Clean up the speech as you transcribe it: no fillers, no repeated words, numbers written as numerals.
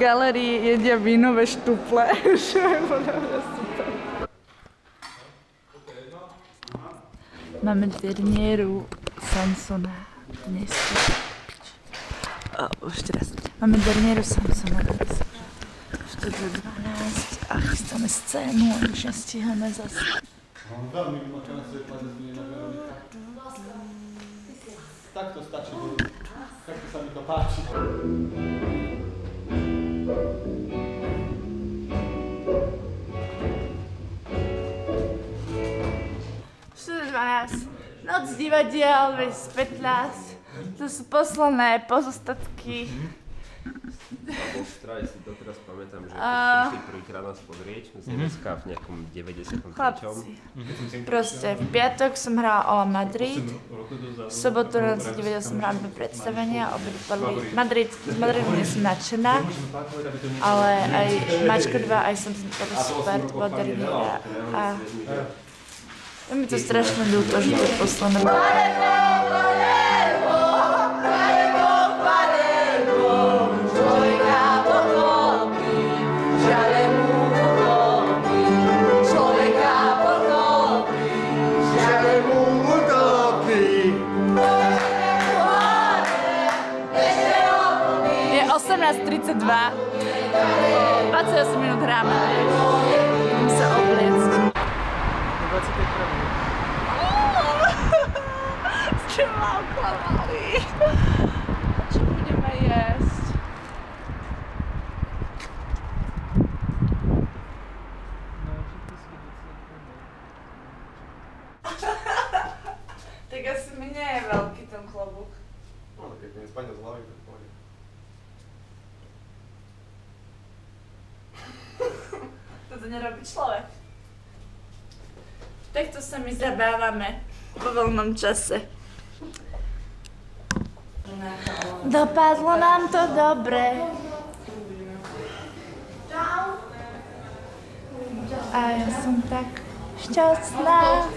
galerii jedia vínové štuple, čo je podľa mňa super. Máme derniéru Samsona dnes. Už teraz. Máme derniéru Samsona dnes. Ešte do 12 a chystáme scénu a už nestíhame zase. Veľmi vymakané svetla, nezmíne na Veronika. Tak to stačí, takto sa mi to páči. Noc divadiel 2015. To sú posledné pozostatky. Ostra, ja si to teraz pamätám, že prišli prvýkrát nás pozrieť z Nemecka v nejakom 93. Chlapci, proste v piatok som hrala Ola Madrid, v sobotu na 9 som hrala dve predstavenia, obe dopadli z Madridu nie som nadšená, ale aj Mačko 2, aj som to dopadlo super, to bola derniéra a je mi to strašne ľúto, že to je posledné. Je 18:32, 28 minút hráme, idem sa obliecť. 21. Ste ma oklamali. Čo budeme jesť? Tak asi mi nie je veľký ten klobúk. No, keď mi spadne z hlavy, tak pôjde. Toto nerobí človek. Takto sa my zabávame vo voľnom čase. Dopadlo nám to dobre. A ja som tak šťastná.